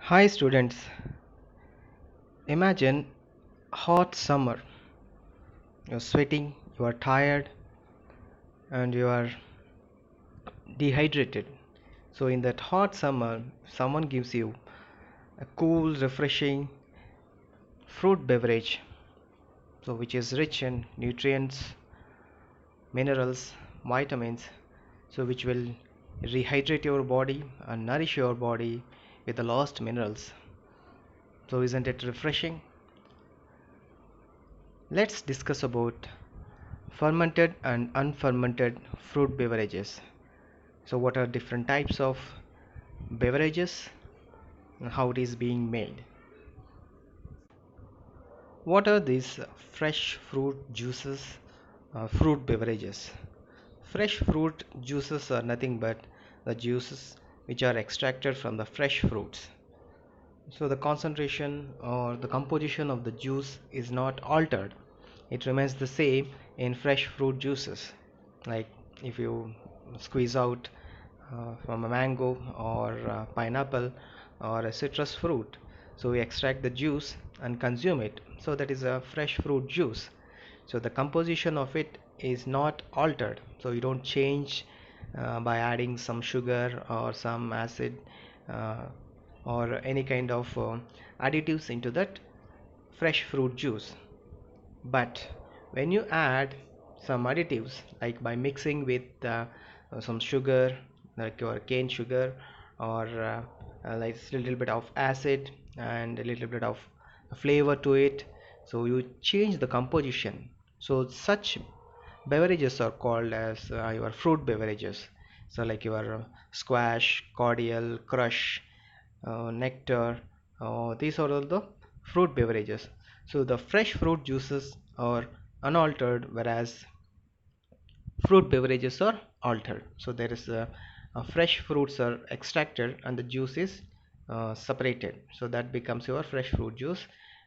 Hi students, imagine hot summer. You're sweating, you are tired, and you are dehydrated. So in that hot summer, someone gives you a cool, refreshing fruit beverage, so which is rich in nutrients, minerals, vitamins, so which will rehydrate your body and nourish your body with the lost minerals. So isn't it refreshing? Let's discuss about fermented and unfermented fruit beverages. So what are different types of beverages and how it is being made? What are these fresh fruit juices, fruit beverages? Fresh fruit juices are nothing but the juices which are extracted from the fresh fruits. So the concentration or the composition of the juice is not altered. It remains the same in fresh fruit juices. Like if you squeeze out from a mango or pineapple or a citrus fruit, so we extract the juice and consume it. So that is a fresh fruit juice. So the composition of it is not altered. So you don't change by adding some sugar or some acid uh, or any kind of additives into that fresh fruit juice. But when you add some additives, like by mixing with some sugar, like your cane sugar, or like a little bit of acid and a little bit of flavor to it, so you change the composition. So such beverages are called as your fruit beverages. So like your squash, cordial, crush, nectar, these are all the fruit beverages. So the fresh fruit juices are unaltered, whereas fruit beverages are altered. So there is a fresh fruits are extracted and the juice is separated, so that becomes your fresh fruit juice.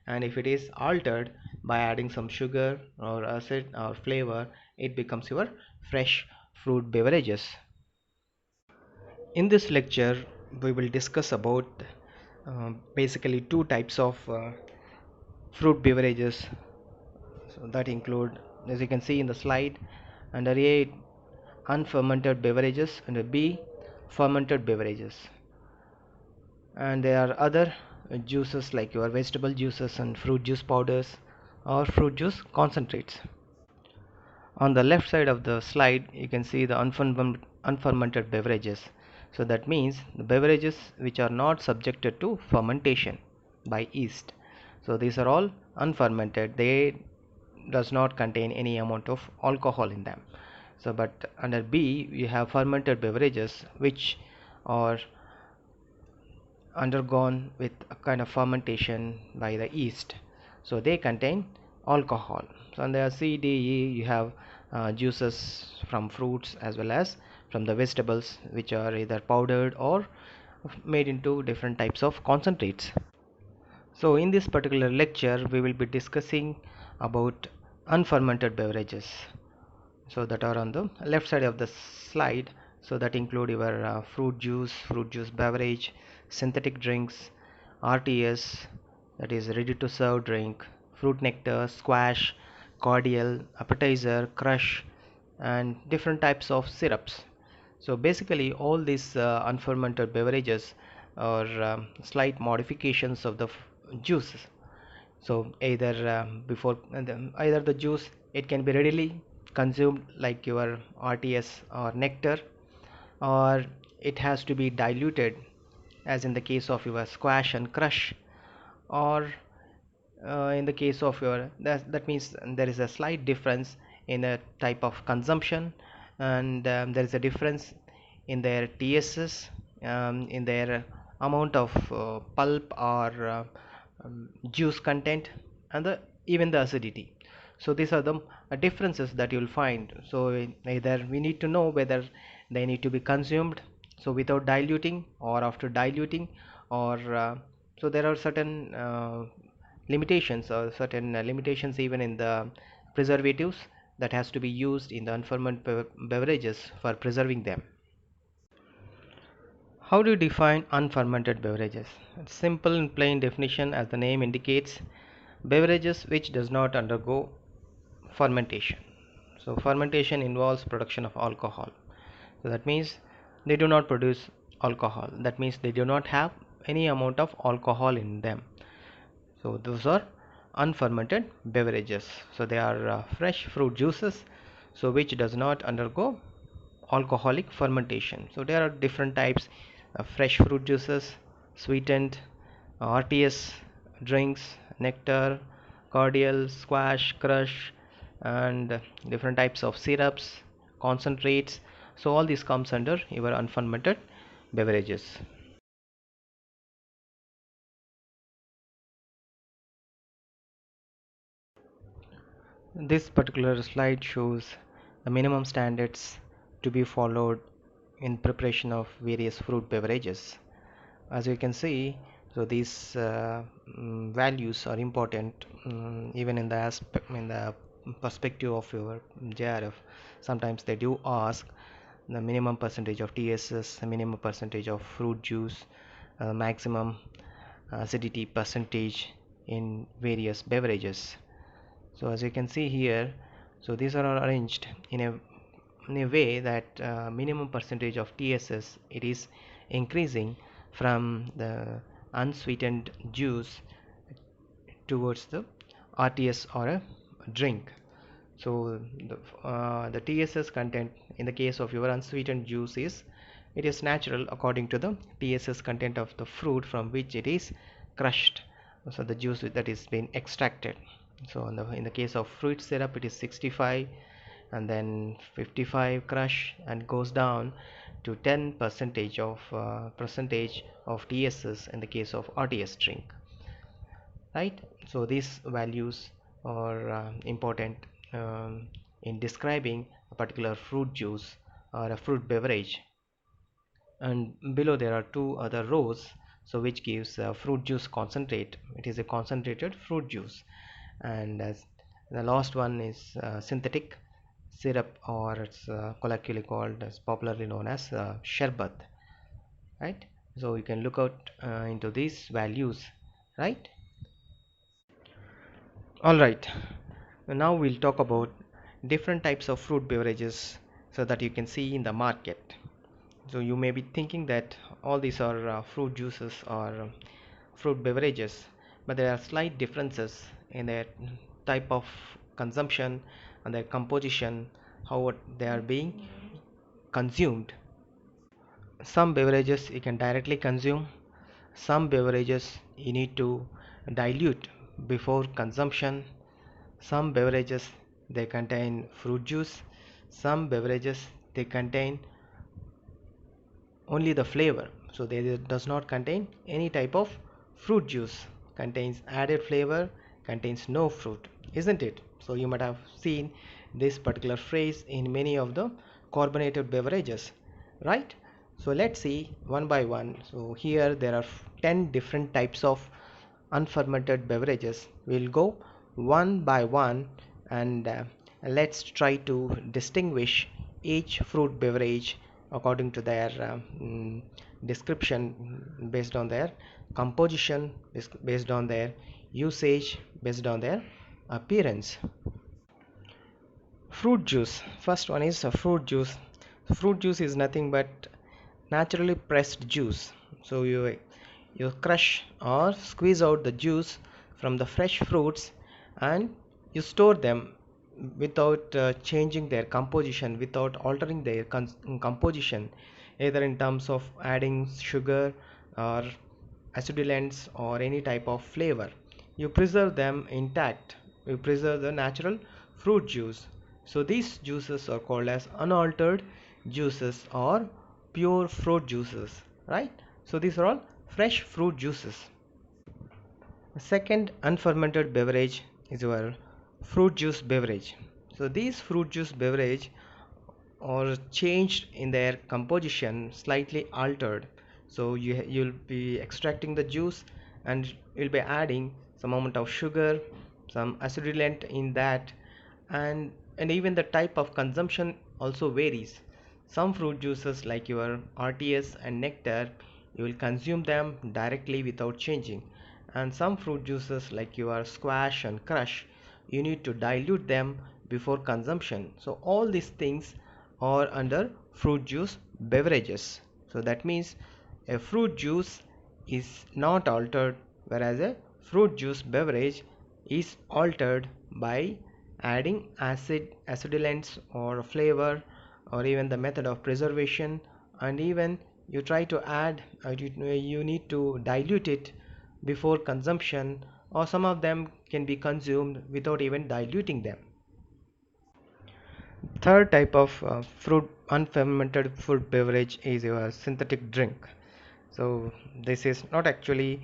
And if it is altered by adding some sugar or acid or flavor, it becomes your fresh fruit beverages. In this lecture we will discuss about basically two types of fruit beverages. So that include, as you can see in the slide, under A, unfermented beverages, under B, fermented beverages. And there are other juices like your vegetable juices and fruit juice powders or fruit juice concentrates. On the left side of the slide you can see the unfermented beverages. So that means the beverages which are not subjected to fermentation by yeast. So these are all unfermented, they does not contain any amount of alcohol in them. So but under B you have fermented beverages which are undergone with a kind of fermentation by the yeast, so they contain alcohol. So under C, D, E you have juices from fruits as well as from the vegetables, which are either powdered or made into different types of concentrates. So in this particular lecture we will be discussing about unfermented beverages, so that are on the left side of the slide. So that include your fruit juice beverage, synthetic drinks, RTS, that is ready to serve drink, fruit nectar, squash, cordial, appetizer, crush, and different types of syrups. So basically all these unfermented beverages are slight modifications of the juices. So either either the juice, it can be readily consumed like your RTS or nectar, or it has to be diluted as in the case of your squash and crush, or in the case of your that means there is a slight difference in a type of consumption, and there is a difference in their TSS, in their amount of pulp or juice content, and even the acidity. So these are the differences that you will find. So either we need to know whether they need to be consumed so without diluting or after diluting, or so there are certain limitations, or certain limitations even in the preservatives that has to be used in the unfermented beverages for preserving them. How do you define unfermented beverages? Simple and plain definition, as the name indicates, beverages which does not undergo fermentation. So fermentation involves production of alcohol. So that means they do not produce alcohol. That means they do not have any amount of alcohol in them. So those are unfermented beverages. So they are fresh fruit juices, so which does not undergo alcoholic fermentation. So there are different types of fresh fruit juices, sweetened, RTS drinks, nectar, cordial, squash, crush, and different types of syrups, concentrates. So all this comes under your unfermented beverages. This particular slide shows the minimum standards to be followed in preparation of various fruit beverages. As you can see, so these values are important, even in the perspective of your JRF. Sometimes they do ask the minimum percentage of TSS, the minimum percentage of fruit juice, maximum acidity percentage in various beverages. So as you can see here, so these are arranged in a way that minimum percentage of TSS, it is increasing from the unsweetened juice towards the RTS or a drink. So the TSS content in the case of your unsweetened juice is, it is natural according to the TSS content of the fruit from which it is crushed. So the juice that is being extracted. So in the case of fruit syrup, it is 65, and then 55 crush, and goes down to 10 percentage of TSS in the case of RTS drink, right? So these values are important in describing a particular fruit juice or a fruit beverage. And below there are two other rows, so which gives fruit juice concentrate. It is a concentrated fruit juice. And as the last one is synthetic syrup, or it's colloquially called, as popularly known as sherbet, right? So you can look out into these values, right? All right, now we'll talk about different types of fruit beverages so that you can see in the market. So you may be thinking that all these are fruit juices or fruit beverages, but there are slight differences in their type of consumption and their composition, how they are being consumed. Some beverages you can directly consume, some beverages you need to dilute before consumption, some beverages they contain fruit juice, some beverages they contain only the flavor, so they does not contain any type of fruit juice, contains added flavor, contains no fruit, isn't it? So you might have seen this particular phrase in many of the carbonated beverages, right? So let's see one by one. So here there are 10 different types of unfermented beverages. We'll go one by one, and let's try to distinguish each fruit beverage according to their description, based on their composition, based on their usage, based on their appearance. Fruit juice. First one is a fruit juice. Fruit juice is nothing but naturally pressed juice. So you crush or squeeze out the juice from the fresh fruits, and you store them without changing their composition, without altering their composition, either in terms of adding sugar or acidulants or any type of flavor. You preserve them intact, you preserve the natural fruit juice. So these juices are called as unaltered juices or pure fruit juices, right? So these are all fresh fruit juices. The second unfermented beverage is your fruit juice beverage. So these fruit juice beverage are changed in their composition, slightly altered. So you'll be extracting the juice, and you'll be adding some amount of sugar, some acidulant in that, and even the type of consumption also varies. Some fruit juices like your RTS and nectar, you will consume them directly without changing, and some fruit juices like your squash and crush, you need to dilute them before consumption. So all these things are under fruit juice beverages. So that means a fruit juice is not altered, whereas a fruit juice beverage is altered by adding acidulants or flavor, or even the method of preservation, and even you try to add you need to dilute it before consumption, or some of them can be consumed without even diluting them. Third type of fruit unfermented food beverage is your synthetic drink. So this is not actually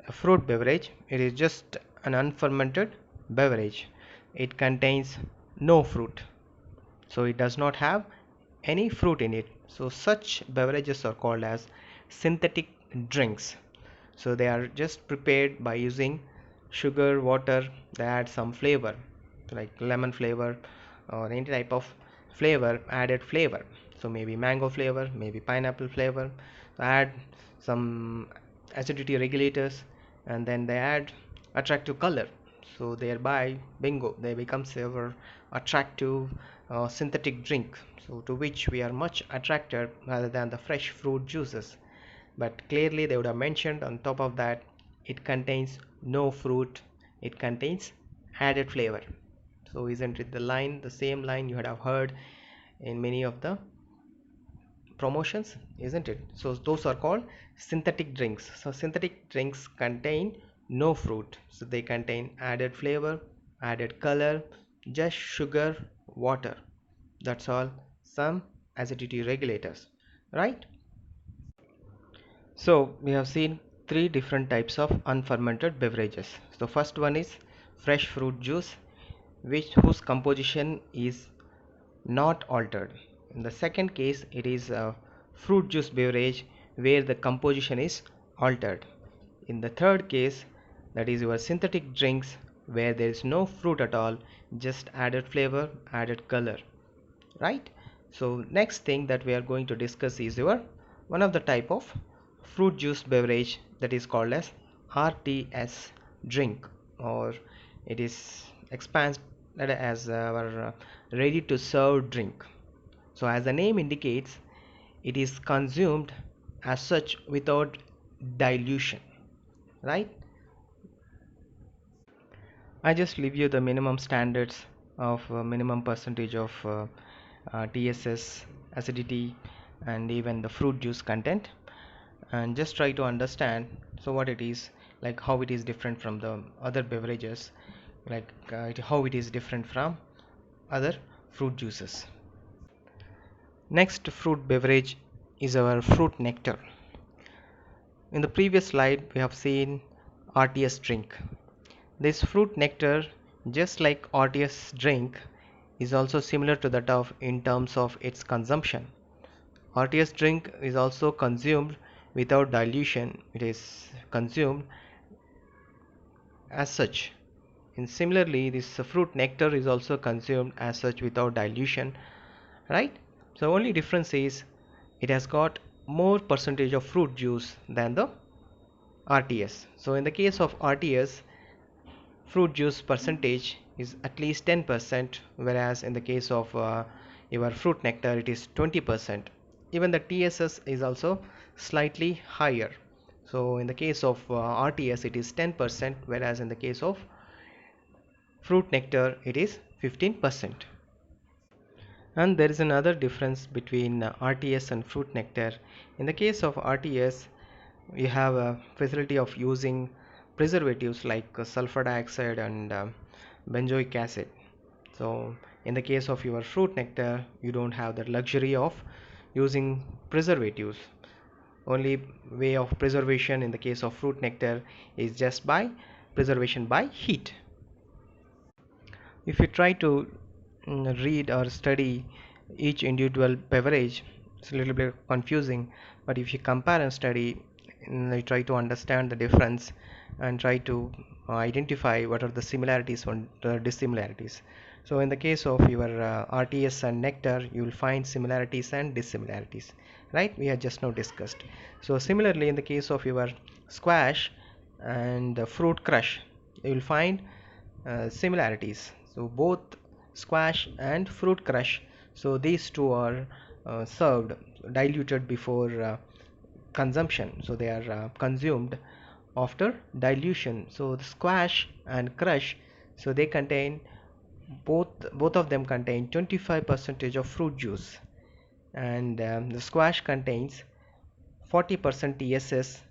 a fruit beverage, it is just an unfermented beverage. It contains no fruit, so it does not have any fruit in it. So such beverages are called as synthetic drinks. So they are just prepared by using sugar, water. They add some flavor like lemon flavor or any type of flavor, added flavor. So maybe mango flavor, maybe pineapple flavor. Add some acidity regulators, and then they add attractive color. So thereby, bingo, they become ever attractive synthetic drink. So to which we are much attracted rather than the fresh fruit juices. But clearly they would have mentioned on top of that, it contains no fruit, it contains added flavor. So isn't it the same line you had have heard in many of the promotions, isn't it? So those are called synthetic drinks. So synthetic drinks contain no fruit, so they contain added flavor, added color, just sugar, water, that's all, some acidity regulators, right? So we have seen three different types of unfermented beverages. So first one is fresh fruit juice, which whose composition is not altered. In the second case, it is a fruit juice beverage where the composition is altered. In the third case, that is your synthetic drinks where there is no fruit at all, just added flavor, added color, right? So next thing that we are going to discuss is your one of the type of fruit juice beverage that is called as RTS drink, or it is expanded as our ready to serve drink. So as the name indicates, it is consumed as such without dilution, right? I just leave you the minimum standards of minimum percentage of TSS, acidity, and even the fruit juice content, and just try to understand so what it is, like how it is different from the other beverages, like how it is different from other fruit juices. Next fruit beverage is our fruit nectar. In the previous slide we have seen RTS drink. This fruit nectar, just like RTS drink, is also similar to that of in terms of its consumption. RTS drink is also consumed without dilution. It is consumed as such. And similarly, this fruit nectar is also consumed as such without dilution, right? So only difference is it has got more percentage of fruit juice than the RTS. So in the case of RTS, fruit juice percentage is at least 10%, whereas in the case of your fruit nectar it is 20%. Even the TSS is also slightly higher. So in the case of RTS it is 10%, whereas in the case of fruit nectar it is 15%. And there is another difference between RTS and fruit nectar. In the case of RTS, we have a facility of using preservatives like sulfur dioxide and benzoic acid. So in the case of your fruit nectar, you don't have the luxury of using preservatives. Only way of preservation in the case of fruit nectar is just by preservation by heat. If you try to read or study each individual beverage, it's a little bit confusing, but if you compare and study, you try to understand the difference and try to identify what are the similarities and the dissimilarities. So in the case of your RTS and nectar, you will find similarities and dissimilarities, right? We have just now discussed. So similarly, in the case of your squash and fruit crush, you will find similarities. So both squash and fruit crush, so these two are served diluted before consumption, so they are consumed after dilution. So the squash and crush, so they contain both of them contain 25% of fruit juice, and the squash contains 40% TSS,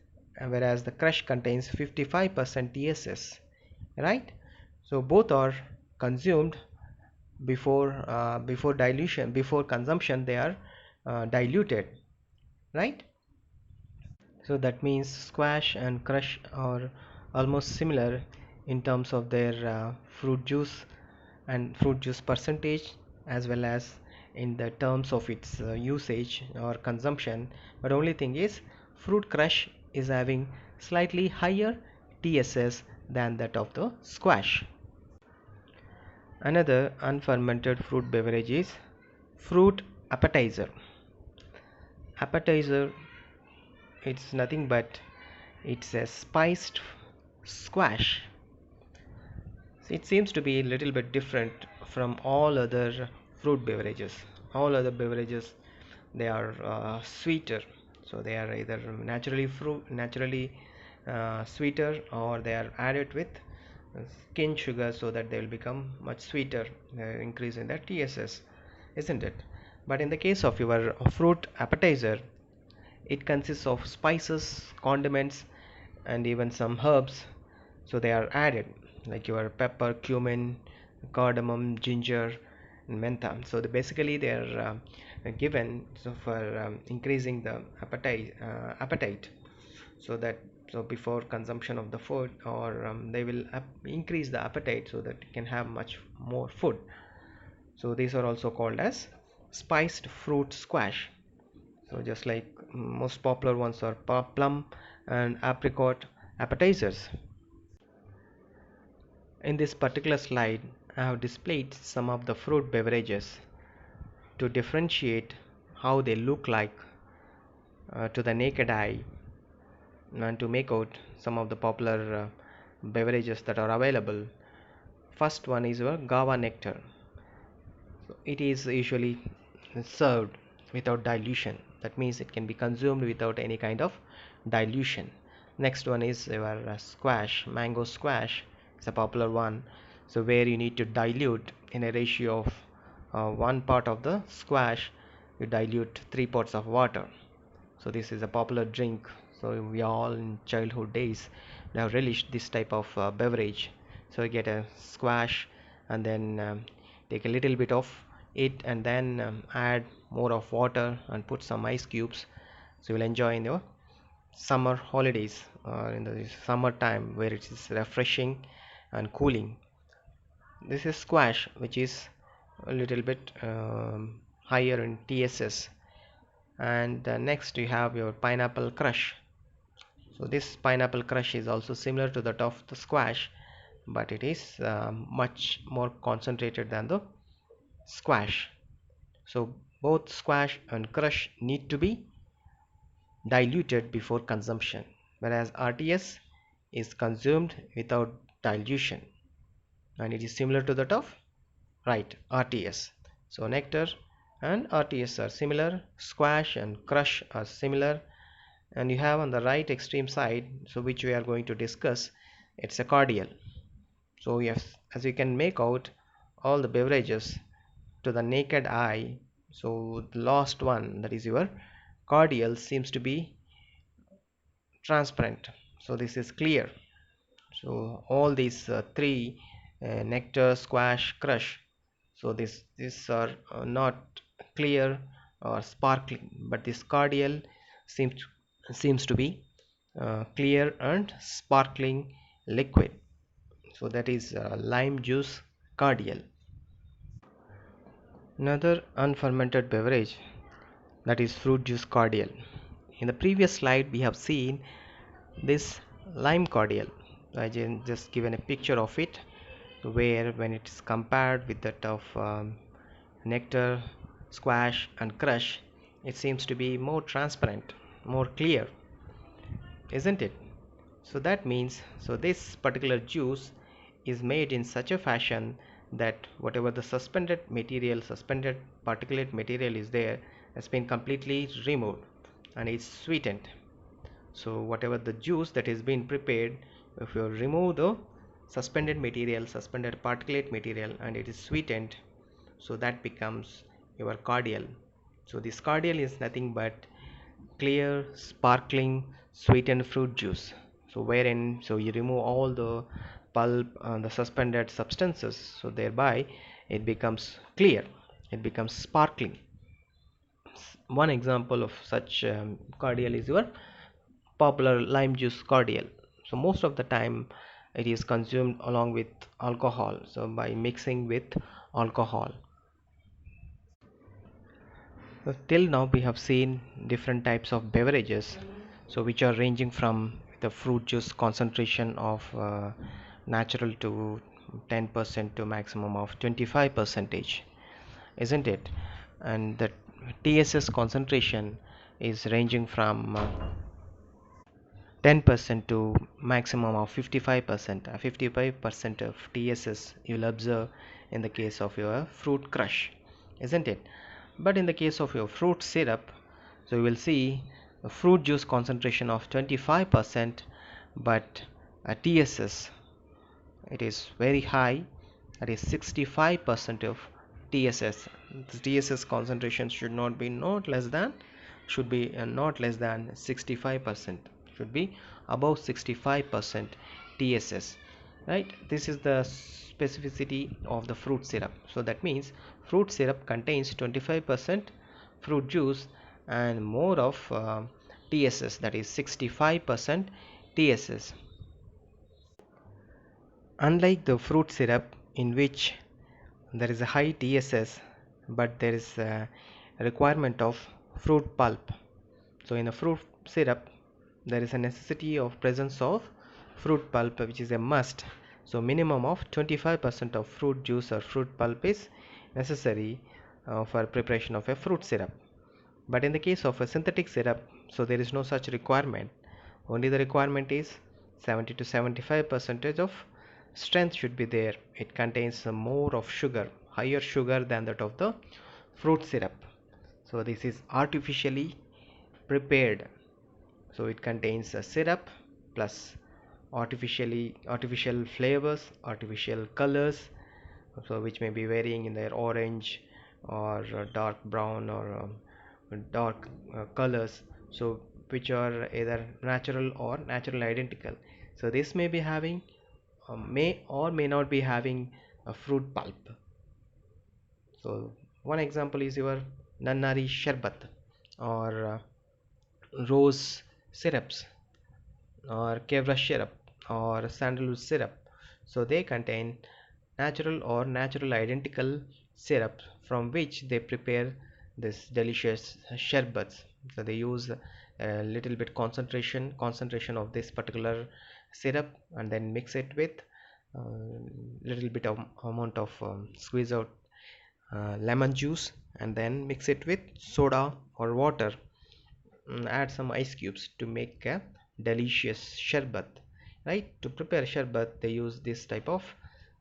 whereas the crush contains 55% TSS, right? So both are consumed before dilution, before consumption they are diluted, right? So that means squash and crush are almost similar in terms of their fruit juice and fruit juice percentage, as well as in the terms of its usage or consumption. But only thing is, fruit crush is having slightly higher TSS than that of the squash. Another unfermented fruit beverage is fruit appetizer. Appetizer, it's nothing but it's a spiced squash. It seems to be a little bit different from all other fruit beverages. All other beverages, they are sweeter, so they are either naturally sweeter, or they are added with cane sugar so that they will become much sweeter, increase in their TSS, isn't it? But in the case of your fruit appetizer, it consists of spices, condiments, and even some herbs. So they are added, like your pepper, cumin, cardamom, ginger, and mentha. So basically they are given so for increasing the appetite, so that so before consumption of the food, or they will increase the appetite so that you can have much more food. So these are also called as spiced fruit squash. So just like most popular ones are plum and apricot appetizers. In this particular slide, I have displayed some of the fruit beverages to differentiate how they look like to the naked eye, and to make out some of the popular beverages that are available. First one is your guava nectar. So it is usually served without dilution. That means it can be consumed without any kind of dilution. Next one is your squash, mango squash. It's a popular one. So where you need to dilute in a ratio of one part of the squash, you dilute 3 parts of water. So this is a popular drink. So we all in childhood days have relished this type of beverage. So you get a squash, and then take a little bit of it, and then add more of water and put some ice cubes. So you'll enjoy in your summer holidays, in the summer time, where it is refreshing and cooling. This is squash, which is a little bit higher in TSS. And next you have your pineapple crush. So this pineapple crush is also similar to that of the squash, but it is much more concentrated than the squash. So both squash and crush need to be diluted before consumption, whereas RTS is consumed without dilution, and it is similar to that of, right, RTS. So nectar and RTS are similar, squash and crush are similar. And you have on the right extreme side, so which we are going to discuss, it's a cordial. So yes, as you can make out all the beverages to the naked eye, so the last one, that is your cordial, seems to be transparent. So this is clear. So all these three, nectar, squash, crush, so these are not clear or sparkling, but this cordial seems to be clear and sparkling liquid. So that is lime juice cordial. Another unfermented beverage, that is fruit juice cordial. In the previous slide we have seen this lime cordial. I just given a picture of it. where when it is compared with that of nectar, squash and crush, it seems to be more transparent, more clear, isn't it? So that means, so this particular juice is made in such a fashion that whatever the suspended particulate material is there has been completely removed and is sweetened. So whatever the juice that is being prepared, if you remove the suspended particulate material and it is sweetened, so that becomes your cordial. So this cordial is nothing but clear, sparkling, sweetened fruit juice. So wherein, so you remove all the pulp and the suspended substances, so thereby it becomes clear, it becomes sparkling. One example of such cordial is your popular lime juice cordial. So most of the time it is consumed along with alcohol, so by mixing with alcohol. So till now we have seen different types of beverages, so which are ranging from the fruit juice concentration of natural to 10% to maximum of 25 percentage, isn't it? And the TSS concentration is ranging from 10% to maximum of 55%. 55% of TSS you'll observe in the case of your fruit crush, isn't it? But in the case of your fruit syrup, so you will see a fruit juice concentration of 25%, but a TSS, it is very high, that is 65% of TSS. The TSS concentration should not be not less than, should be not less than 65%, should be above 65% TSS, right? This is the specificity of the fruit syrup. So that means fruit syrup contains 25% fruit juice and more of TSS, that is 65% TSS. Unlike the fruit syrup in which there is a high TSS but there is a requirement of fruit pulp, so in a fruit syrup there is a necessity of presence of fruit pulp, which is a must. So minimum of 25% of fruit juice or fruit pulp is necessary for preparation of a fruit syrup. But in the case of a synthetic syrup, so there is no such requirement. Only the requirement is 70 to 75 percentage of strength should be there. It contains more of sugar, higher sugar than that of the fruit syrup. So this is artificially prepared. So it contains a syrup plus artificial flavors, artificial colors, so which may be varying in their orange or dark brown or dark colors, so which are either natural or natural identical. So this may be having may or may not be having a fruit pulp. So one example is your nannari sharbat or rose syrups or kevra syrup or sandalwood syrup. So they contain natural or natural identical syrup from which they prepare this delicious sherbets. So they use a little bit concentration of this particular syrup and then mix it with little bit of amount of squeeze out lemon juice and then mix it with soda or water. Add some ice cubes to make a delicious sherbet, right? To prepare sherbet they use this type of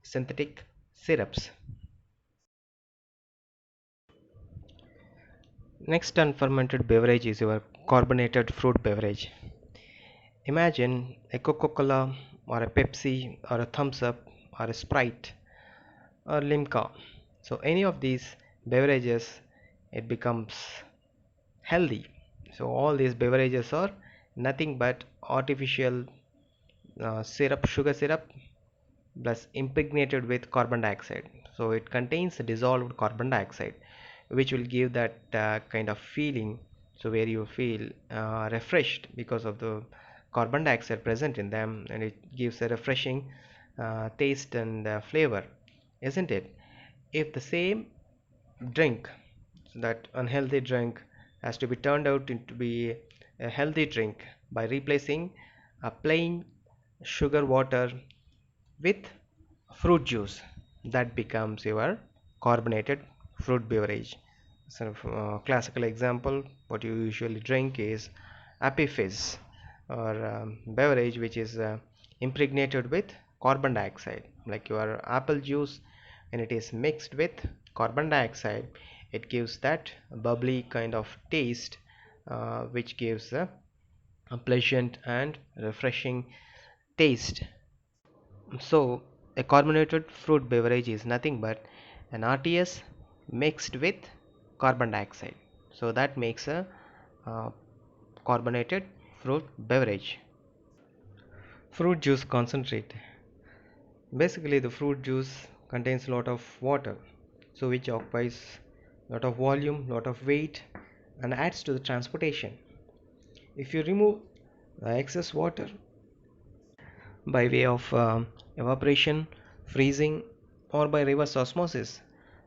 synthetic syrups. Next unfermented beverage is your carbonated fruit beverage. Imagine a Coca-Cola or a Pepsi or a Thumbs Up or a Sprite or Limca. So any of these beverages, it becomes healthy. So all these beverages are nothing but artificial sugar syrup plus impregnated with carbon dioxide. So it contains dissolved carbon dioxide, which will give that kind of feeling, so where you feel refreshed because of the carbon dioxide present in them, and it gives a refreshing taste and flavor, isn't it? If the same drink, that unhealthy drink, has to be turned out into be a healthy drink by replacing a plain sugar water with fruit juice, that becomes your carbonated fruit beverage. So, classical example, what you usually drink is appy fizz, or beverage which is impregnated with carbon dioxide, like your apple juice. When it is mixed with carbon dioxide, it gives that bubbly kind of taste, which gives a pleasant and refreshing taste. So, a carbonated fruit beverage is nothing but an RTS mixed with carbon dioxide. So, that makes a uh, carbonated fruit beverage. Fruit juice concentrate. Basically, the fruit juice contains a lot of water, so which occupies a lot of volume, lot of weight, and adds to the transportation. If you remove the excess water by way of evaporation, freezing, or by reverse osmosis,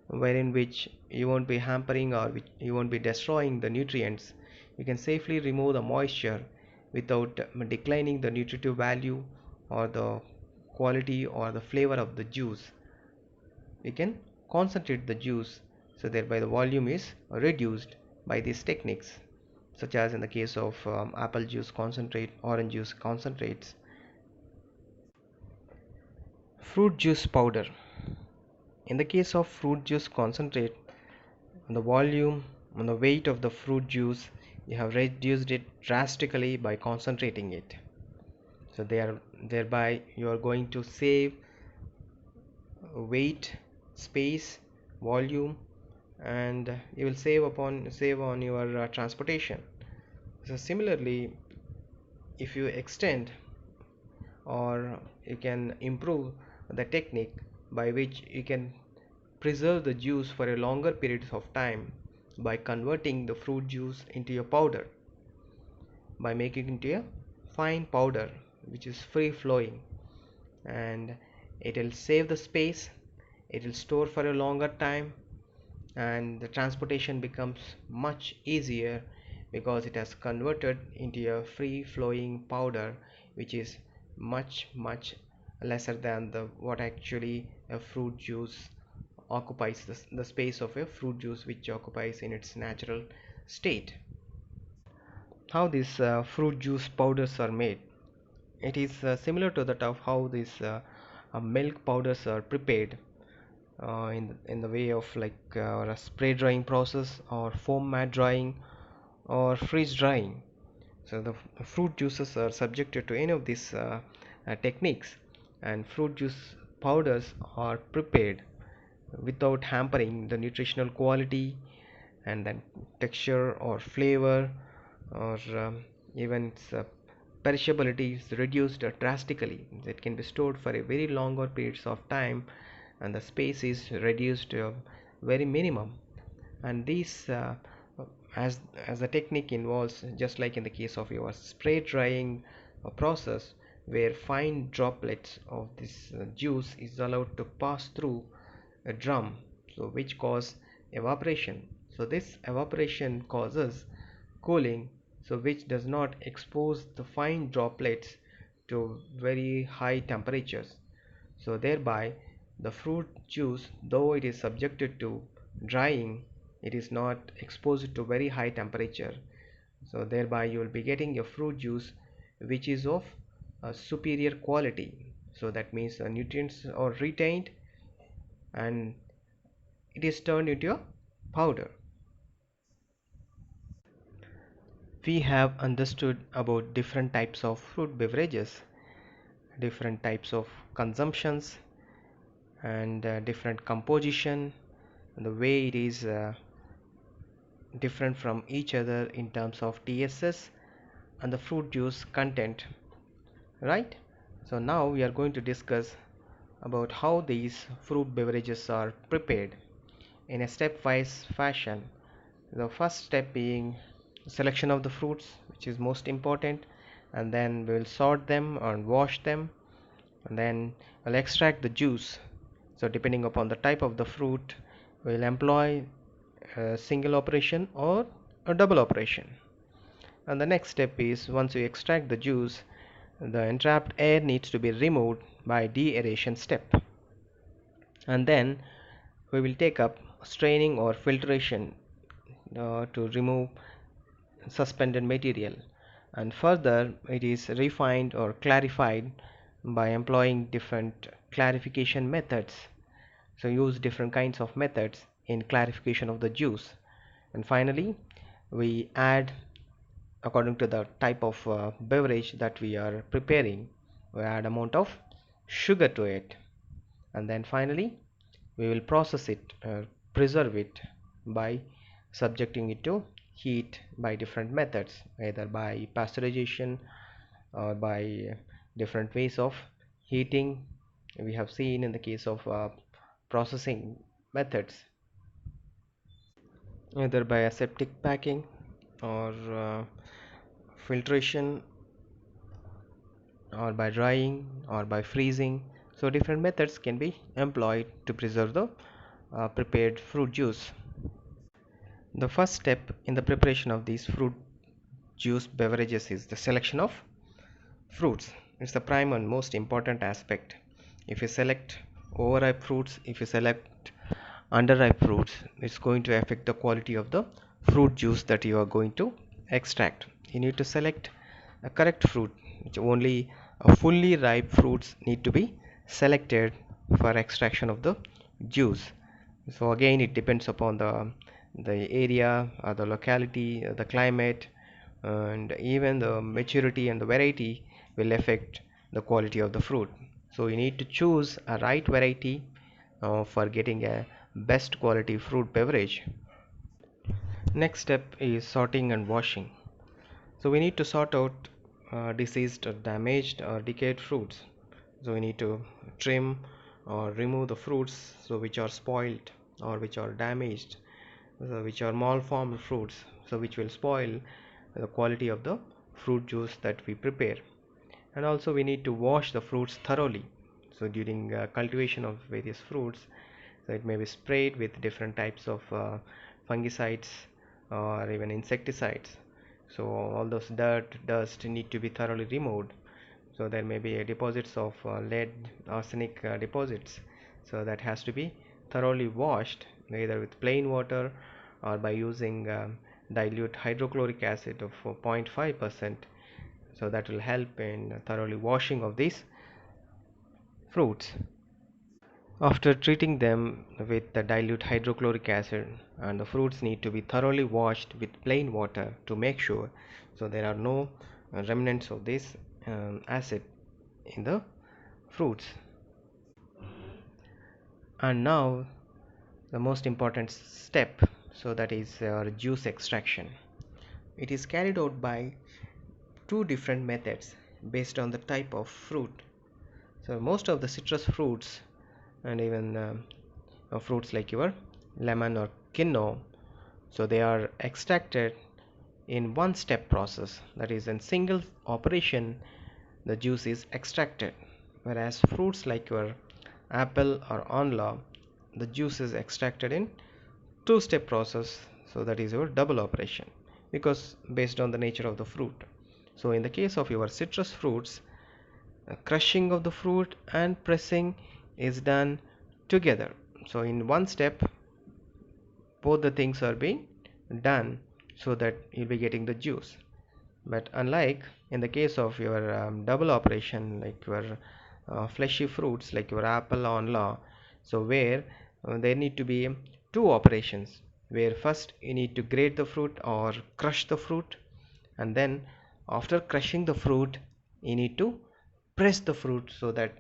wherein which you won't be hampering or which you won't be destroying the nutrients, you can safely remove the moisture without declining the nutritive value or the quality or the flavor of the juice. We can concentrate the juice, so thereby the volume is reduced by these techniques, such as in the case of apple juice concentrate, orange juice concentrates. Fruit juice powder. In the case of fruit juice concentrate, the volume and the weight of the fruit juice, you have reduced it drastically by concentrating it. So thereby you are going to save weight, space, volume, and you will save on your transportation. So similarly, if you extend or you can improve the technique by which you can preserve the juice for a longer period of time by converting the fruit juice into a powder, by making it into a fine powder which is free flowing, and it will save the space, it will store for a longer time, and the transportation becomes much easier because it has converted into a free flowing powder which is much lesser than the what actually a fruit juice occupies, the space of a fruit juice which occupies in its natural state. How these fruit juice powders are made, it is similar to that of how these milk powders are prepared, in the way of like a spray drying process or foam mat drying or freeze drying. So the fruit juices are subjected to any of these techniques, and fruit juice powders are prepared without hampering the nutritional quality and then texture or flavor, or even its perishability is reduced drastically. It can be stored for a very longer periods of time, and the space is reduced to a very minimum. And these as the technique involves, just like in the case of your spray drying process, where fine droplets of this juice is allowed to pass through a drum, so which cause evaporation. So this evaporation causes cooling, so which does not expose the fine droplets to very high temperatures. So thereby the fruit juice, though it is subjected to drying, it is not exposed to very high temperature. So thereby you will be getting a fruit juice which is of a superior quality. So that means the nutrients are retained and it is turned into a powder. We have understood about different types of fruit beverages, different types of consumptions, and different composition, and the way it is different from each other in terms of TSS and the fruit juice content, right? So now we are going to discuss about how these fruit beverages are prepared in a stepwise fashion. The first step being selection of the fruits, which is most important, and then we will sort them and wash them, and then we'll extract the juice. So depending upon the type of the fruit, we'll employ a single operation or a double operation. And the next step is, once we extract the juice, the entrapped air needs to be removed by deaeration step. and then we will take up straining or filtration to remove suspended material, and further it is refined or clarified by employing different clarification methods. So use different kinds of methods in clarification of the juice, and finally we add, according to the type of beverage that we are preparing, we add amount of sugar to it, and then finally we will process it, preserve it by subjecting it to heat by different methods, either by pasteurization or by different ways of heating. We have seen in the case of processing methods, either by aseptic packing or filtration or by drying or by freezing. So different methods can be employed to preserve the prepared fruit juice. The first step in the preparation of these fruit juice beverages is the selection of fruits. It's the prime and most important aspect. If you select overripe fruits, if you select underripe fruits, it's going to affect the quality of the fruit juice that you are going to extract. You need to select a correct fruit, which only fully ripe fruits need to be selected for extraction of the juice. So again, it depends upon the area or the locality, the climate, and even the maturity and the variety will affect the quality of the fruit. So you need to choose a right variety for getting a best quality fruit beverage. Next step is sorting and washing. So we need to sort out diseased or damaged or decayed fruits. So we need to trim or remove the fruits so which are spoiled or which are damaged, so which are malformed fruits, so which will spoil the quality of the fruit juice that we prepare. And also we need to wash the fruits thoroughly. So during cultivation of various fruits, so it may be sprayed with different types of fungicides or even insecticides. So all those dirt, dust need to be thoroughly removed. So there may be deposits of lead, arsenic deposits, so that has to be thoroughly washed either with plain water or by using dilute hydrochloric acid of 0.5%. So that will help in thoroughly washing of these fruits. After treating them with the dilute hydrochloric acid, and the fruits need to be thoroughly washed with plain water to make sure so there are no remnants of this acid in the fruits. And now the most important step, so that is juice extraction. It is carried out by two different methods based on the type of fruit. So most of the citrus fruits and even fruits like your lemon or quinoa, so they are extracted in one step process, that is in single operation the juice is extracted, whereas fruits like your apple or onla, the juice is extracted in two-step process, so that is your double operation, because based on the nature of the fruit. So in the case of your citrus fruits, crushing of the fruit and pressing is done together. So in one step both the things are being done, so that you'll be getting the juice. But unlike in the case of your double operation, like your fleshy fruits like your apple on law, so where there need to be two operations, where first you need to grate the fruit or crush the fruit, and then after crushing the fruit you need to press the fruit so that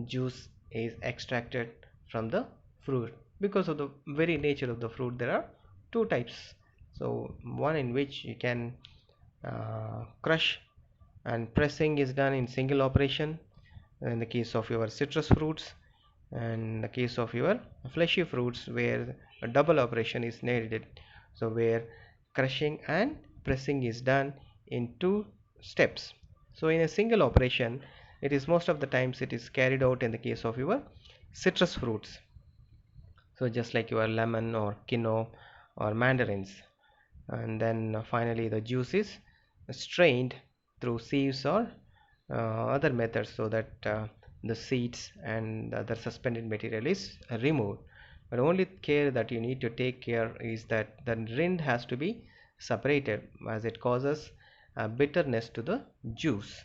juice is extracted from the fruit. Because of the very nature of the fruit, there are two types. So one in which you can crush, and pressing is done in single operation in the case of your citrus fruits, and in the case of your fleshy fruits where a double operation is needed, so where crushing and pressing is done in two steps. So in a single operation, it is most of the times it is carried out in the case of your citrus fruits, so just like your lemon or quinoa or mandarins, and then finally the juice is strained through sieves or other methods, so that the seeds and the other suspended material is removed. But only care that you need to take care is that the rind has to be separated, as it causes bitterness to the juice.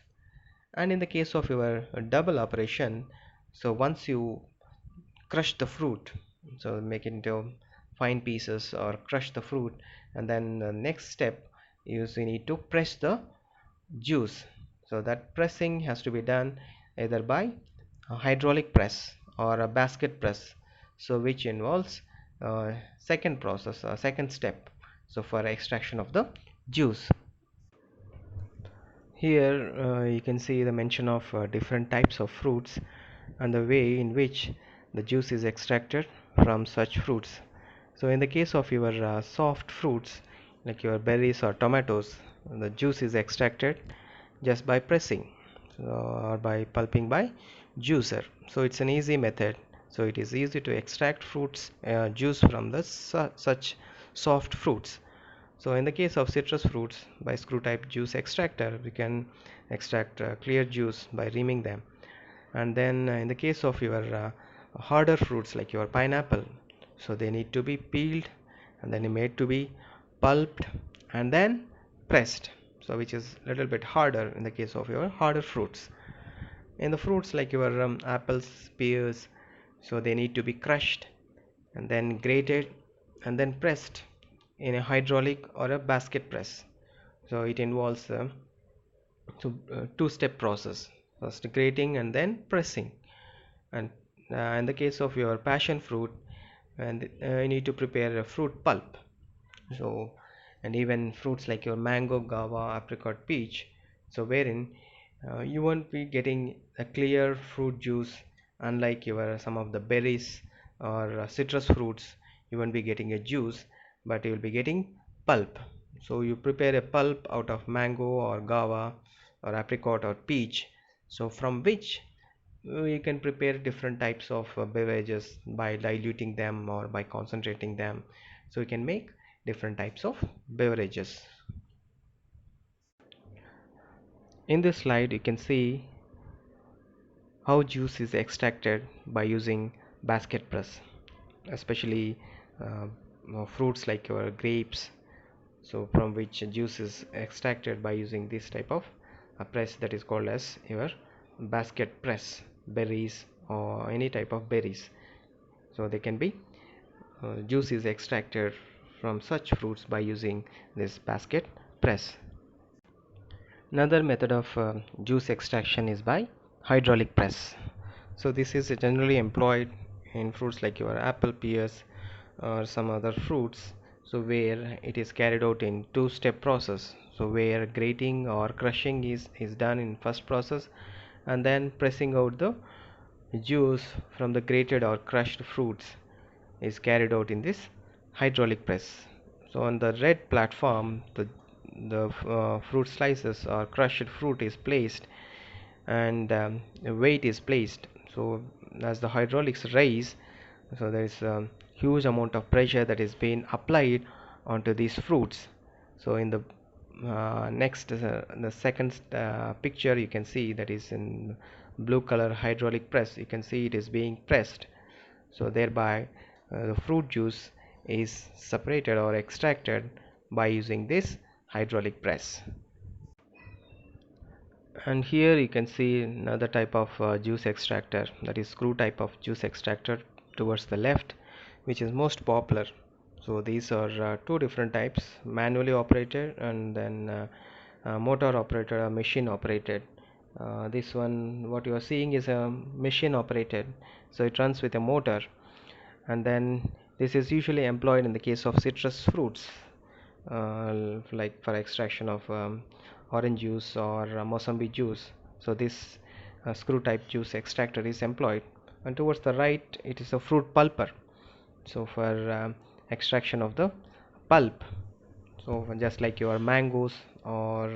And in the case of your double operation, so once you crush the fruit, so make it into fine pieces or crush the fruit, and then the next step is you need to press the juice. So that pressing has to be done either by a hydraulic press or a basket press, so which involves second process, second step, so for extraction of the juice. Here you can see the mention of different types of fruits and the way in which the juice is extracted from such fruits. So in the case of your soft fruits like your berries or tomatoes, the juice is extracted just by pressing, or by pulping by juicer. So it's an easy method. So it is easy to extract fruits juice from the such soft fruits. So in the case of citrus fruits, by screw type juice extractor, we can extract clear juice by reaming them. And then in the case of your harder fruits like your pineapple, so they need to be peeled and then made to be pulped and then pressed, so which is a little bit harder in the case of your harder fruits. In the fruits like your apples, pears, so they need to be crushed and then grated and then pressed in a hydraulic or a basket press. So it involves two-step process, first grating and then pressing. And in the case of your passion fruit, and you need to prepare a fruit pulp. So, and even fruits like your mango, guava, apricot, peach, so wherein you won't be getting a clear fruit juice, unlike your some of the berries or citrus fruits. You won't be getting a juice, but you will be getting pulp. So you prepare a pulp out of mango or guava or apricot or peach, so from which you can prepare different types of beverages by diluting them or by concentrating them. So you can make different types of beverages. In this slide you can see how juice is extracted by using basket press, especially fruits like your grapes, so from which juice is extracted by using this type of press, that is called as your basket press. Berries or any type of berries, so they can be juice is extracted from such fruits by using this basket press. Another method of juice extraction is by hydraulic press. So this is generally employed in fruits like your apple, pears or some other fruits, so where it is carried out in two-step process, so where grating or crushing is done in first process and then pressing out the juice from the grated or crushed fruits is carried out in this hydraulic press. So on the red platform, the fruit slices or crushed fruit is placed and weight is placed. So as the hydraulics raise, so there is a huge amount of pressure that is being applied onto these fruits. So in the next the second picture you can see, that is in blue color hydraulic press, you can see it is being pressed, so thereby the fruit juice is separated or extracted by using this hydraulic press. And here you can see another type of juice extractor, that is screw type of juice extractor towards the left, which is most popular. So these are two different types, manually operated and then motor operated or machine operated. This one what you are seeing is a machine operated, so it runs with a motor, and then this is usually employed in the case of citrus fruits, like for extraction of orange juice or Mosambik juice. So this screw type juice extractor is employed, and towards the right it is a fruit pulper, so for extraction of the pulp. So just like your mangoes or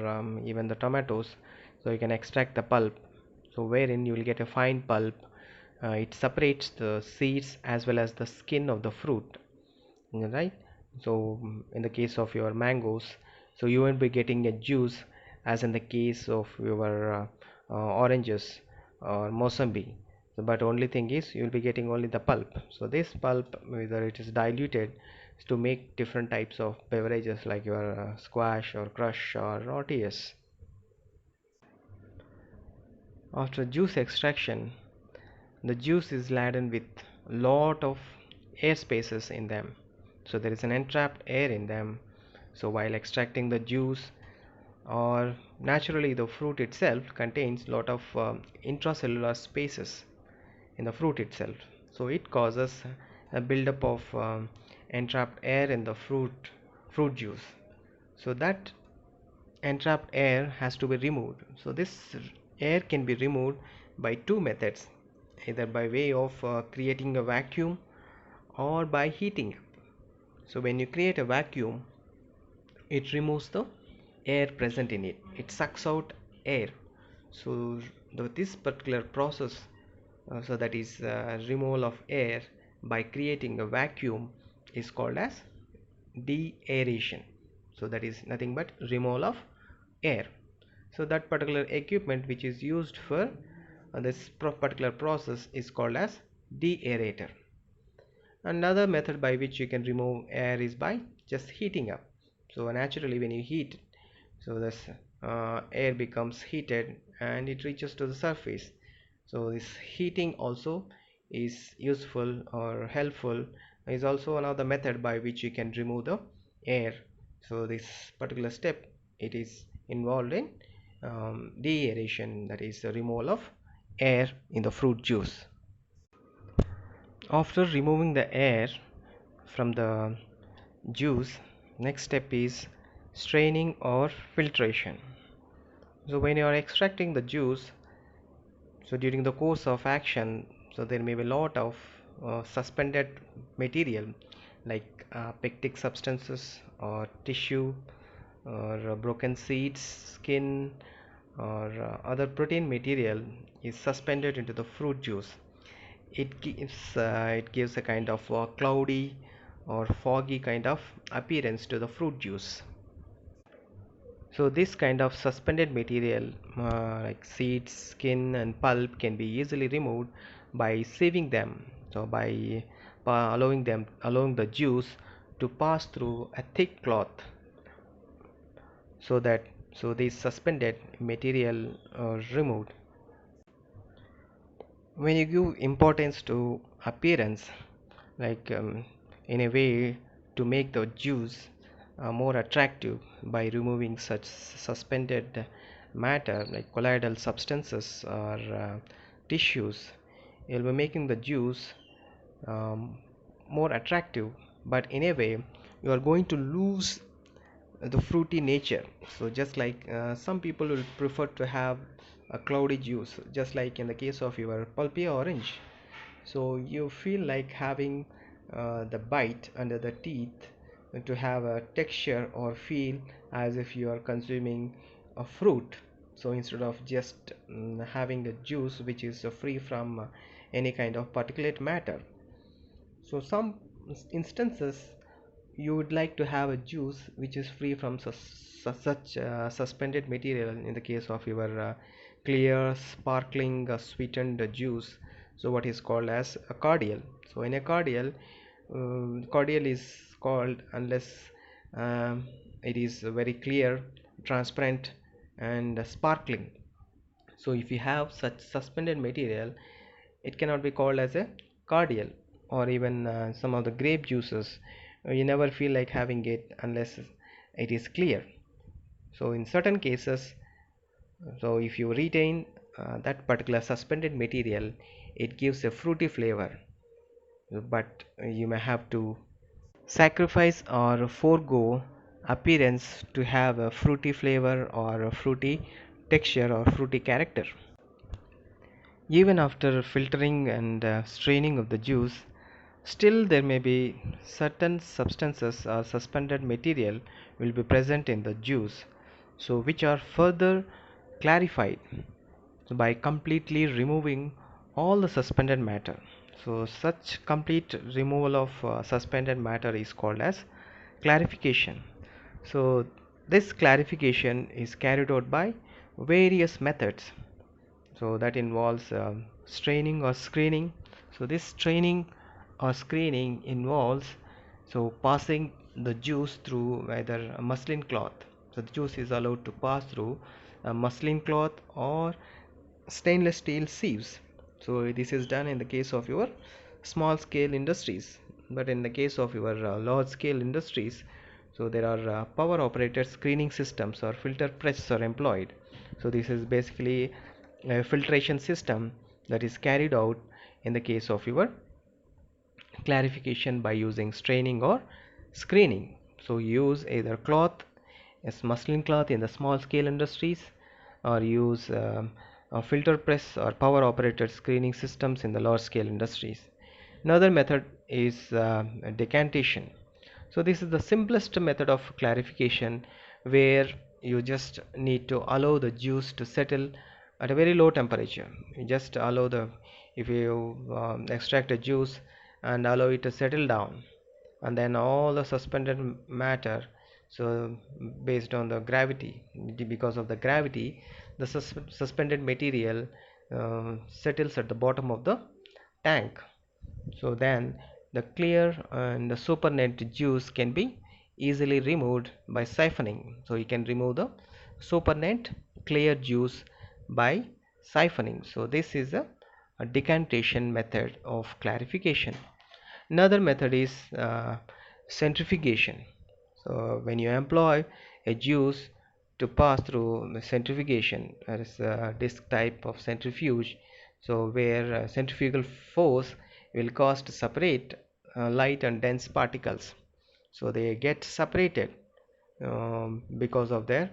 even the tomatoes, so you can extract the pulp, so wherein you will get a fine pulp. It separates the seeds as well as the skin of the fruit, right? So in the case of your mangoes, so you won't be getting a juice as in the case of your oranges or Mosambik. But only thing is you will be getting only the pulp. So this pulp, whether it is diluted, is to make different types of beverages like your squash or crush or RTS. After juice extraction, the juice is laden with lot of air spaces in them, so there is an entrapped air in them. So while extracting the juice, or naturally the fruit itself contains lot of intracellular spaces in the fruit itself, so it causes a buildup of entrapped air in the fruit juice. So that entrapped air has to be removed. So this air can be removed by two methods, either by way of creating a vacuum or by heating up. So when you create a vacuum, it removes the air present in it, it sucks out air. So this particular process, so that is removal of air by creating a vacuum, is called as deaeration. So that is nothing but removal of air. So that particular equipment which is used for this particular process is called as deaerator. Another method by which you can remove air is by just heating up. So naturally when you heat, so this air becomes heated and it reaches to the surface. So this heating also is useful or helpful, is also another method by which you can remove the air. So this particular step, it is involved in deaeration, that is the removal of air in the fruit juice. After removing the air from the juice, next step is straining or filtration. So when you are extracting the juice, so during the course of action, so there may be a lot of suspended material like pectic substances or tissue or broken seeds, skin, or other protein material is suspended into the fruit juice. It gives a kind of cloudy or foggy kind of appearance to the fruit juice. So this kind of suspended material like seeds, skin and pulp can be easily removed by sieving them. So by allowing the juice to pass through a thick cloth, so that this suspended material removed. When you give importance to appearance, like in a way to make the juice more attractive by removing such suspended matter like colloidal substances or tissues, you'll be making the juice um, more attractive, but in a way you are going to lose the fruity nature. So just like some people will prefer to have a cloudy juice, just like in the case of your pulpy orange, so you feel like having the bite under the teeth to have a texture or feel as if you are consuming a fruit. So instead of just having a juice which is free from any kind of particulate matter, so some instances you would like to have a juice which is free from such suspended material. In the case of your clear sparkling sweetened juice, so what is called as a cordial. So in a cordial, cordial is called unless it is very clear, transparent and sparkling. So if you have such suspended material, it cannot be called as a cordial. Or even some of the grape juices, you never feel like having it unless it is clear. So in certain cases, so if you retain that particular suspended material, it gives a fruity flavor, but you may have to sacrifice or forego appearance to have a fruity flavor or a fruity texture or fruity character. Even after filtering and straining of the juice, still there may be certain substances or suspended material will be present in the juice, so which are further clarified by completely removing all the suspended matter. So such complete removal of suspended matter is called as clarification. So this clarification is carried out by various methods. So that involves straining or screening. So this straining or screening involves passing the juice through either a muslin cloth. So the juice is allowed to pass through a muslin cloth or stainless steel sieves. So this is done in the case of your small scale industries, but in the case of your large scale industries, so there are power operated screening systems or filter press are employed. So this is basically a filtration system that is carried out in the case of your clarification by using straining or screening. So use either cloth as muslin cloth in the small scale industries, or use a filter press or power operated screening systems in the large scale industries. Another method is decantation. So this is the simplest method of clarification, where you just need to allow the juice to settle at a very low temperature. You just allow the, if you extract a juice and allow it to settle down, and then all the suspended matter, so based on the gravity, because of the gravity, the suspended material settles at the bottom of the tank. So then the clear and the supernet juice can be easily removed by siphoning. So you can remove the supernet clear juice by siphoning. So this is a decantation method of clarification. Another method is centrifugation. So when you employ a juice to pass through centrifugation, there is a disc type of centrifuge, so where centrifugal force will cause to separate light and dense particles. So they get separated because of their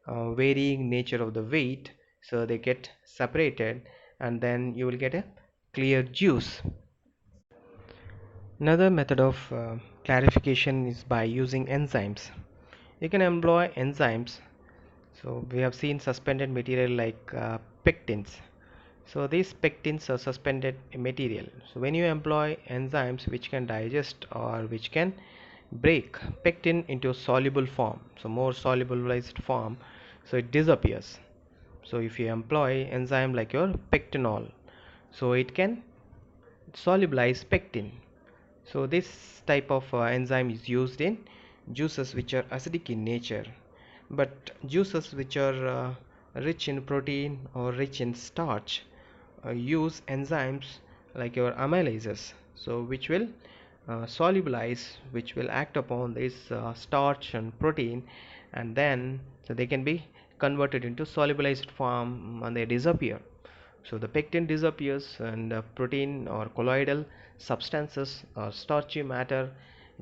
varying nature of the weight. So they get separated, and then you will get a clear juice. Another method of clarification is by using enzymes. You can employ enzymes. So we have seen suspended material like pectins. So these pectins are suspended material. So when you employ enzymes which can digest or which can break pectin into soluble form, so more solubilized form, so it disappears. So if you employ enzyme like your pectinol, so it can solubilize pectin. So this type of enzyme is used in juices which are acidic in nature, but juices which are rich in protein or rich in starch use enzymes like your amylases, so which will solubilize, which will act upon this starch and protein, and then so they can be converted into solubilized form and they disappear. So the pectin disappears, and protein or colloidal substances or starchy matter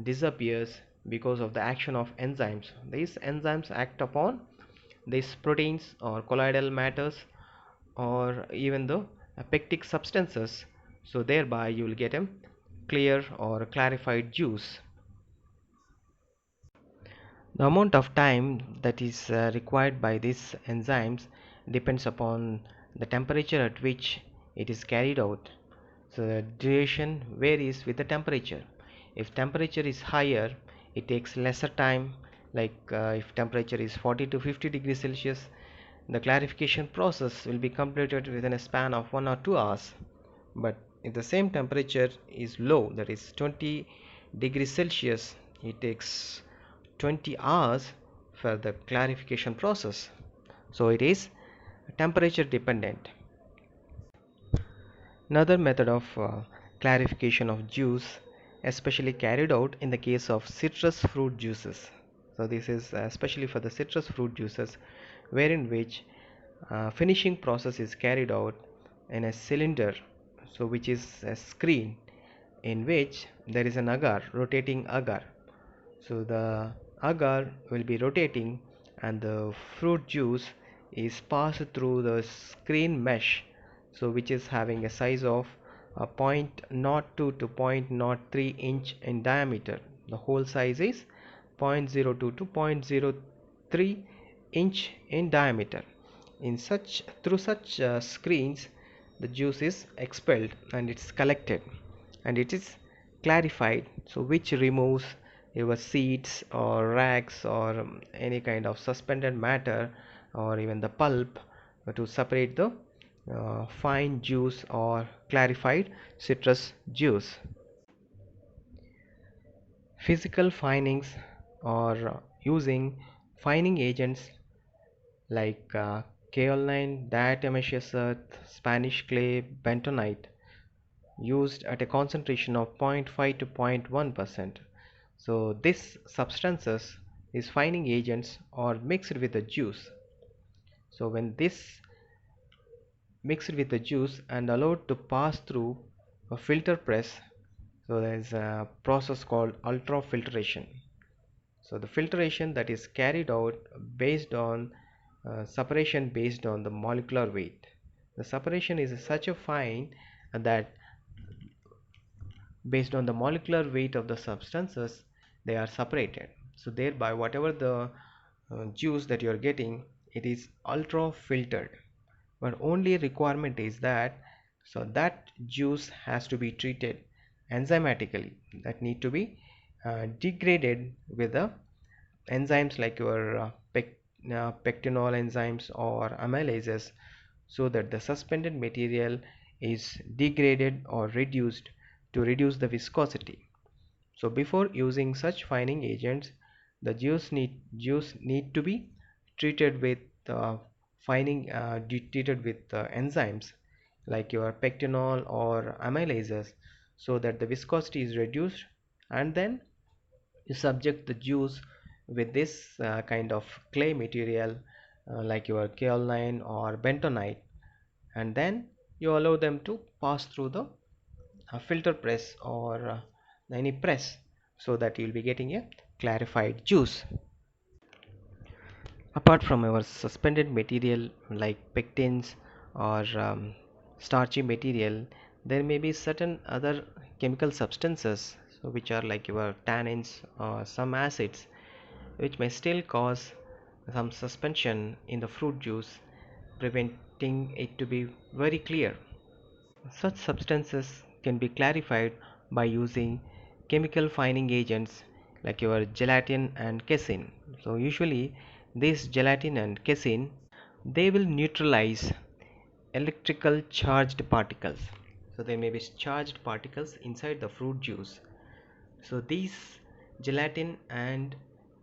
disappears because of the action of enzymes. These enzymes act upon these proteins or colloidal matters or even the pectic substances, so thereby you will get a clear or clarified juice. The amount of time that is required by these enzymes depends upon the temperature at which it is carried out. So the duration varies with the temperature. If temperature is higher, it takes lesser time, like if temperature is 40 to 50 degrees Celsius, the clarification process will be completed within a span of 1 or 2 hours. But if the same temperature is low, that is 20 degrees Celsius, it takes 20 hours for the clarification process. So it is temperature dependent. Another method of clarification of juice, especially carried out in the case of citrus fruit juices. So this is especially for the citrus fruit juices, wherein which finishing process is carried out in a cylinder, so which is a screen in which there is an agar, rotating agar. So the agar will be rotating, and the fruit juice is passed through the screen mesh, so which is having a size of 0.02 to 0.03 inch in diameter. The whole size is 0.02 to 0.03 inch in diameter. In such, through such screens, the juice is expelled and it's collected and it is clarified, so which removes your seeds or rags or any kind of suspended matter or even the pulp to separate the fine juice or clarified citrus juice. Physical finings or using fining agents like kaolin, diatomaceous earth, Spanish clay, bentonite used at a concentration of 0.5 to 0.1%. So these substances, these fining agents, are mixed with the juice. So when this mixed with the juice and allowed to pass through a filter press, so there is a process called ultrafiltration. So the filtration that is carried out based on separation based on the molecular weight. The separation is such a fine that based on the molecular weight of the substances they are separated. So thereby whatever the juice that you are getting, it is ultra filtered. But only requirement is that that juice has to be treated enzymatically, that need to be degraded with the enzymes like your pectinol enzymes or amylases, so that the suspended material is degraded or reduced to reduce the viscosity. So before using such fining agents, the juice need to be treated with treated with enzymes like your pectinol or amylases, so that the viscosity is reduced, and then you subject the juice with this kind of clay material like your kaolin or bentonite, and then you allow them to pass through the filter press or any press, so that you will be getting a clarified juice. Apart from our suspended material like pectins or starchy material, there may be certain other chemical substances, so which are like your tannins or some acids, which may still cause some suspension in the fruit juice, preventing it to be very clear. Such substances can be clarified by using chemical fining agents like your gelatin and casein. So usually this gelatin and casein, they will neutralize electrical charged particles. So there may be charged particles inside the fruit juice. So these gelatin and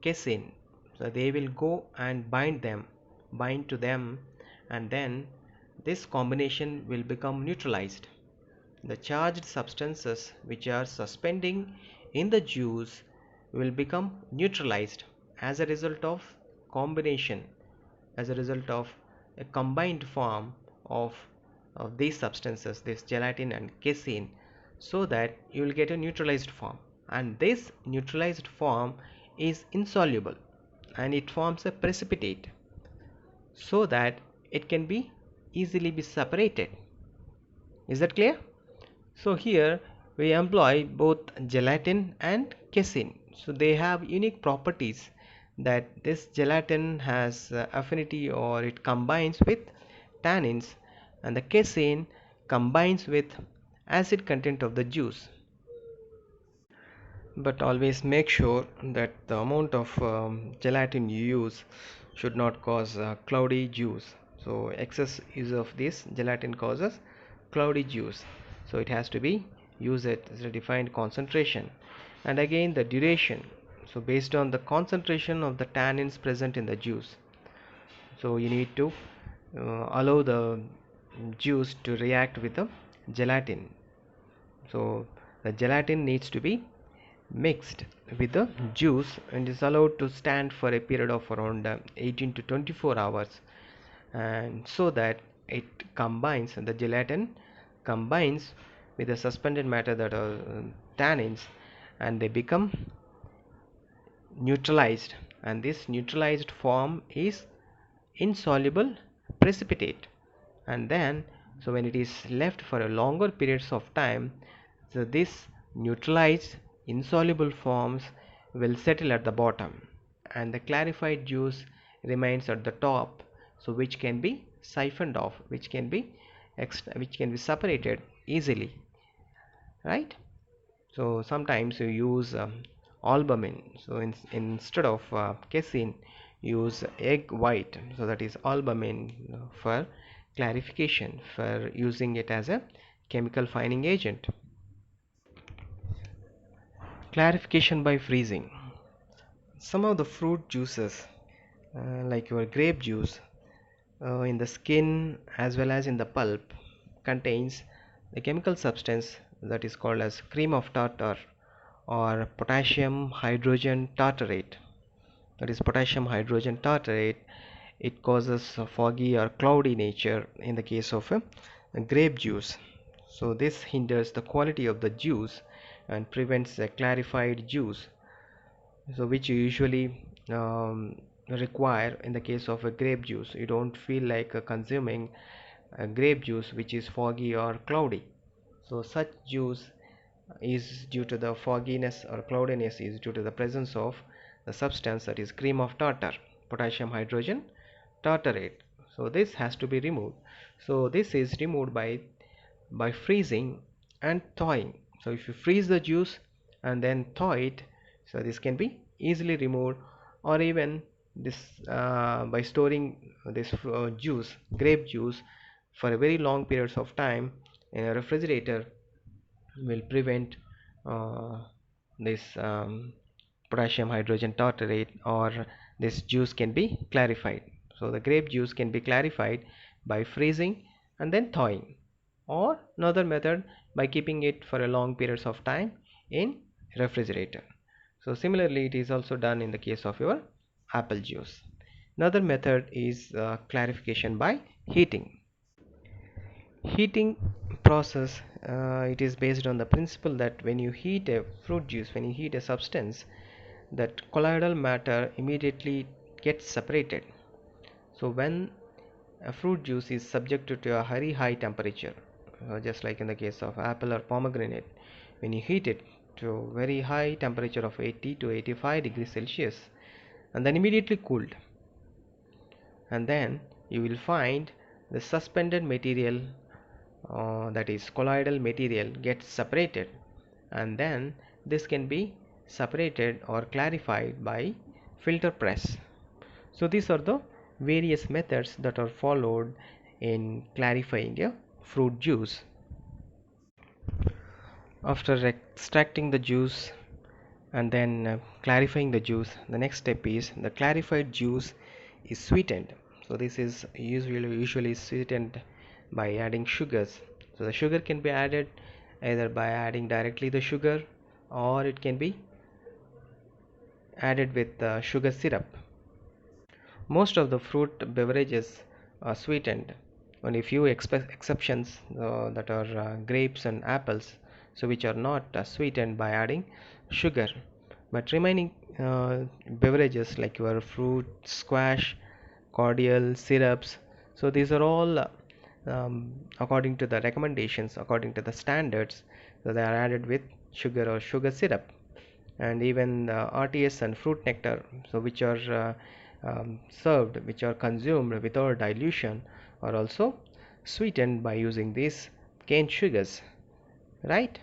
casein, so they will go and bind to them, and then this combination will become neutralized. The charged substances which are suspending in the juice will become neutralized as a result of combination, as a result of a combined form of, these substances, this gelatin and casein, so that you will get a neutralized form, and this neutralized form is insoluble and it forms a precipitate, so that it can be easily be separated. Is that clear? So here we employ both gelatin and casein. So they have unique properties, that this gelatin has affinity or it combines with tannins, and the casein combines with acid content of the juice. But always make sure that the amount of gelatin you use should not cause cloudy juice. So excess use of this gelatin causes cloudy juice, so it has to be used at a defined concentration. And again the duration, so based on the concentration of the tannins present in the juice, so you need to allow the juice to react with the gelatin. So the gelatin needs to be mixed with the juice and is allowed to stand for a period of around 18 to 24 hours, and so that it combines, the gelatin combines with the suspended matter, that are tannins, and they become neutralized, and this neutralized form is insoluble precipitate. And then so when it is left for a longer periods of time, so this neutralized insoluble forms will settle at the bottom, and the clarified juice remains at the top, so which can be siphoned off, which can be separated easily, right? So sometimes you use albumin, so instead of casein, use egg white, so that is albumin for clarification for using it as a chemical fining agent. Clarification by freezing. Some of the fruit juices, like your grape juice, in the skin as well as in the pulp, contains the chemical substance that is called as cream of tartar or potassium hydrogen tartarate. That is potassium hydrogen tartarate. It causes a foggy or cloudy nature in the case of a grape juice. So this hinders the quality of the juice and prevents a clarified juice, so which you usually require in the case of a grape juice. You don't feel like consuming a grape juice which is foggy or cloudy. So such juice is due to the fogginess or cloudiness is due to the presence of the substance that is cream of tartar, potassium hydrogen tartarate. So this has to be removed. So this is removed by freezing and thawing. So if you freeze the juice and then thaw it, so this can be easily removed, or even this by storing this juice, grape juice, for a very long periods of time in a refrigerator will prevent uh, this potassium hydrogen tartarate, or this juice can be clarified. So the grape juice can be clarified by freezing and then thawing, or another method by keeping it for a long periods of time in refrigerator. So similarly it is also done in the case of your apple juice. Another method is clarification by heating. Heating process, it is based on the principle that when you heat a fruit juice, when you heat a substance, that colloidal matter immediately gets separated. So when a fruit juice is subjected to a very high temperature, just like in the case of apple or pomegranate, when you heat it to a very high temperature of 80 to 85 degrees Celsius and then immediately cooled, and then you will find the suspended material, that is colloidal material, gets separated, and then this can be separated or clarified by filter press. So these are the various methods that are followed in clarifying a fruit juice. After extracting the juice and then clarifying the juice, the next step is the clarified juice is sweetened. So this is usually sweetened by adding sugars. So the sugar can be added either by adding directly the sugar, or it can be added with sugar syrup. Most of the fruit beverages are sweetened. Only few exceptions, that are grapes and apples, so which are not sweetened by adding sugar. But remaining beverages like your fruit squash, cordial, syrups, so these are all according to the recommendations, according to the standards, so they are added with sugar or sugar syrup. And even the RTS and fruit nectar, so which are served, which are consumed without dilution, are also sweetened by using these cane sugars, right?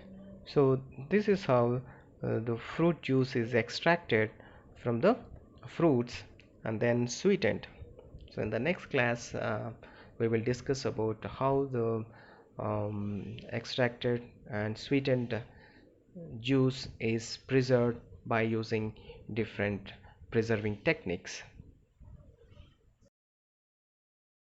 So this is how the fruit juice is extracted from the fruits and then sweetened. So in the next class we will discuss about how the extracted and sweetened juice is preserved by using different preserving techniques.